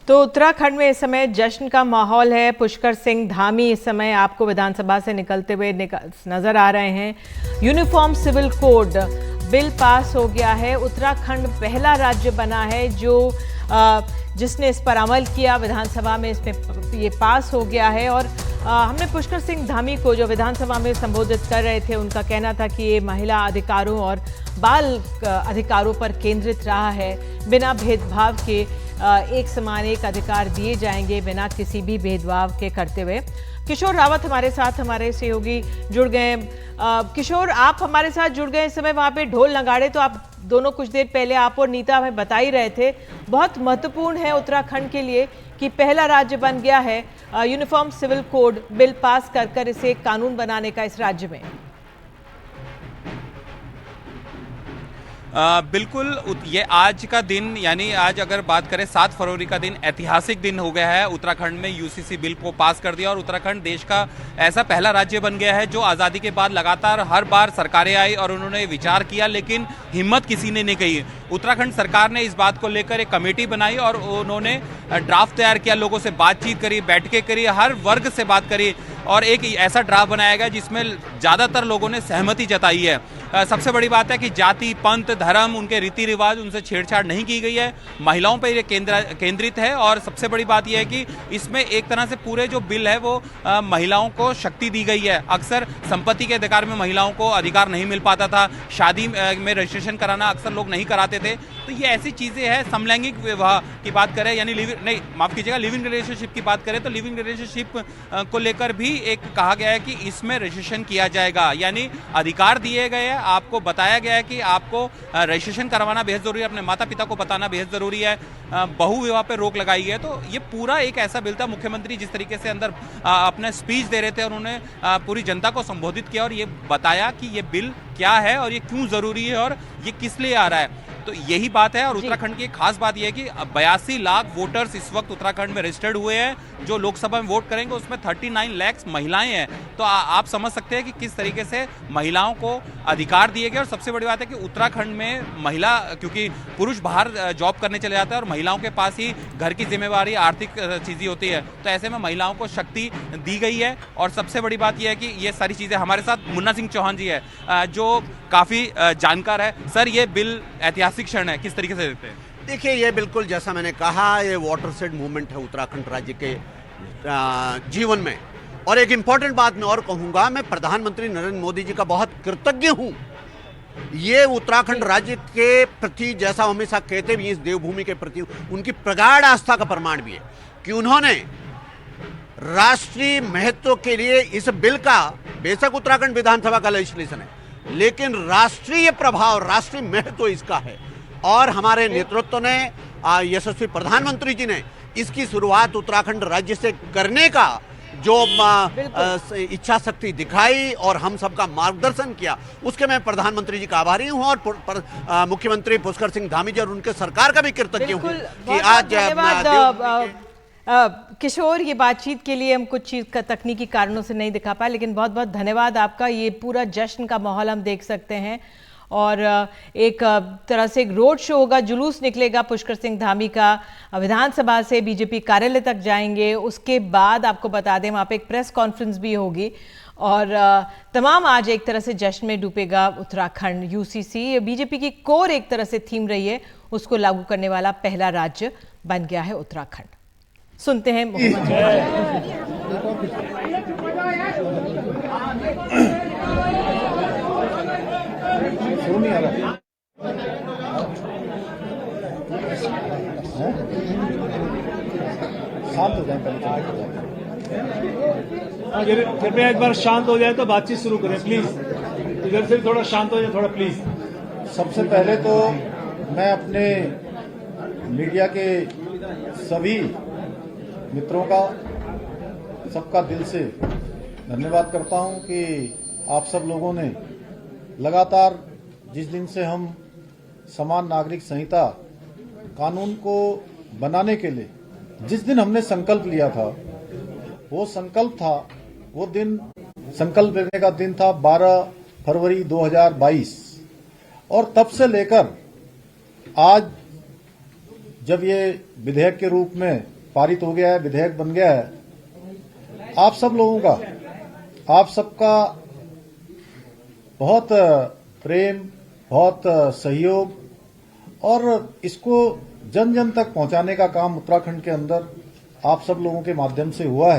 तो उत्तराखंड में इस समय जश्न का माहौल है। पुष्कर सिंह धामी इस समय आपको विधानसभा से निकलते हुए नजर आ रहे हैं। Uniform civil code bill pass हो गया है। उत्तराखंड पहला राज्य बना है जो जिसने इस पर अमल किया। विधानसभा में इसमें ये पास हो गया है। और हमने पुष्कर सिंह धामी को जो विधानसभा में संबोधित कर रहे थे, उनका कहना था कि ये महिला अधिकारों और बाल अधिकारों पर केंद्रित रहा है। बिना भेदभाव के एक समान एक अधिकार दिए जाएंगे, बिना किसी भी भेदभाव के करते हुए। किशोर रावत हमारे साथ, हमारे सहयोगी जुड़ गए। किशोर, आप हमारे साथ जुड़ गए। इस समय वहाँ पे ढोल नगाड़े तो आप दोनों कुछ देर पहले आप और नीता हमें बता ही रहे थे, बहुत महत्वपूर्ण है उत्तराखंड के लिए कि पहला राज्य बन गया है uniform civil code bill pass कर इसे कानून बनाने का इस राज्य में। बिल्कुल, ये आज का दिन, यानी आज अगर बात करें 7 फरवरी का दिन ऐतिहासिक दिन हो गया है। उत्तराखंड में यूसीसी बिल को पास कर दिया और उत्तराखंड देश का ऐसा पहला राज्य बन गया है जो आज़ादी के बाद लगातार हर बार सरकारें आई और उन्होंने विचार किया, लेकिन हिम्मत किसी ने नहीं कही। उत्तराखंड सरकार ने इस बात को लेकर एक कमेटी बनाई और उन्होंने ड्राफ्ट तैयार किया, लोगों से बातचीत करी, बैठकें करी, हर वर्ग से बात करी और एक ऐसा ड्राफ्ट बनाया गया जिसमें ज़्यादातर लोगों ने सहमति जताई है। सबसे बड़ी बात है कि जाति, पंथ, धर्म, उनके रीति रिवाज, उनसे छेड़छाड़ नहीं की गई है। महिलाओं पर ये केंद्रित है और सबसे बड़ी बात यह है कि इसमें एक तरह से पूरे जो बिल है वो महिलाओं को शक्ति दी गई है। अक्सर संपत्ति के अधिकार में महिलाओं को अधिकार नहीं मिल पाता था, शादी में रजिस्ट्रेशन कराना अक्सर लोग नहीं कराते थे। तो ये ऐसी चीज़ें हैं। समलैंगिक विवाह की बात करें, यानी लिविंग रिलेशनशिप की बात करें तो लिविंग रिलेशनशिप को लेकर भी एक कहा गया है कि इसमें रजिस्ट्रेशन किया जाएगा, यानी अधिकार दिए गए हैं। आपको बताया गया है कि आपको रजिस्ट्रेशन करवाना बेहद जरूरी है, अपने माता पिता को बताना बेहद जरूरी है। बहु विवाह पर रोक लगाई है। तो ये पूरा एक ऐसा बिल था। मुख्यमंत्री जिस तरीके से अंदर अपने स्पीच दे रहे थे, उन्होंने पूरी जनता को संबोधित किया और ये बताया कि ये बिल क्या है और ये क्यों जरूरी है और ये किस लिए आ रहा है। तो यही बात है। और उत्तराखंड की एक खास बात यह है कि 82 लाख वोटर्स इस वक्त उत्तराखंड में रजिस्टर्ड हुए हैं। जो लोकसभा में वोट करेंगे उसमें 39 लाख महिलाएं हैं। तो आप समझ सकते हैं कि किस तरीके से महिलाओं को अधिकार दिए गए। और सबसे बड़ी बात है कि उत्तराखंड में महिला, क्योंकि पुरुष बाहर जॉब करने चले जाते हैं और महिलाओं के पास ही घर की जिम्मेवारी, आर्थिक चीजें होती है, तो ऐसे में महिलाओं को शक्ति दी गई है। और सबसे बड़ी बात यह है कि ये सारी चीजें, हमारे साथ मुन्ना सिंह चौहान जी है जो काफी जानकार है। सर, ये बिल ऐतिहासिक क्षण है, किस तरीके से देखते हैं? देखिए, ये बिल्कुल जैसा मैंने कहा, ये वाटरशेड मूवमेंट है उत्तराखंड राज्य के जीवन में। और एक इंपॉर्टेंट बात मैं और कहूंगा, मैं प्रधानमंत्री नरेंद्र मोदी जी का बहुत कृतज्ञ हूं। ये उत्तराखंड राज्य के प्रति, जैसा हमेशा कहते भी, इस देवभूमि के प्रति उनकी प्रगाढ़ आस्था का प्रमाण भी है कि उन्होंने राष्ट्रीय महत्व के लिए इस बिल का, बेशक उत्तराखंड विधानसभा का लेजिस्लेशन है, लेकिन राष्ट्रीय प्रभाव, राष्ट्रीय महत्व इसका है। और हमारे नेतृत्व ने, यशस्वी प्रधानमंत्री जी ने इसकी शुरुआत उत्तराखंड राज्य से करने का जो इच्छा शक्ति दिखाई और हम सबका मार्गदर्शन किया, उसके मैं प्रधानमंत्री जी का आभारी हूं और मुख्यमंत्री पुष्कर सिंह धामी जी और उनके सरकार का भी कृतज्ञ हूं कि आज किशोर, ये बातचीत के लिए हम कुछ चीज का तकनीकी कारणों से नहीं दिखा पाए, लेकिन बहुत बहुत धन्यवाद आपका। ये पूरा जश्न का माहौल हम देख सकते हैं और एक तरह से एक रोड शो होगा, जुलूस निकलेगा पुष्कर सिंह धामी का। विधानसभा से बीजेपी कार्यालय तक जाएंगे। उसके बाद आपको बता दें वहाँ पे एक प्रेस कॉन्फ्रेंस भी होगी और तमाम आज एक तरह से जश्न में डूबेगा उत्तराखंड। यूसीसी बीजेपी की कोर एक तरह से थीम रही है, उसको लागू करने वाला पहला राज्य बन गया है उत्तराखंड। सुनते हैं मुख्यमंत्री। शांत हो जाए, कृपया एक बार शांत हो जाए तो बातचीत शुरू करें प्लीज। इधर से थोड़ा शांत हो जाए, थोड़ा प्लीज। सबसे पहले तो मैं अपने मीडिया के सभी मित्रों का, सबका दिल से धन्यवाद करता हूं कि आप सब लोगों ने लगातार, जिस दिन से हम समान नागरिक संहिता कानून को बनाने के लिए जिस दिन हमने संकल्प लिया था, वो संकल्प था, वो दिन संकल्प लेने का दिन था 12 फरवरी 2022। और तब से लेकर आज जब ये विधेयक के रूप में पारित हो गया है, विधेयक बन गया है, आप सब लोगों का, आप सबका बहुत प्रेम, बहुत सहयोग और इसको जन जन तक पहुंचाने का काम उत्तराखंड के अंदर आप सब लोगों के माध्यम से हुआ है।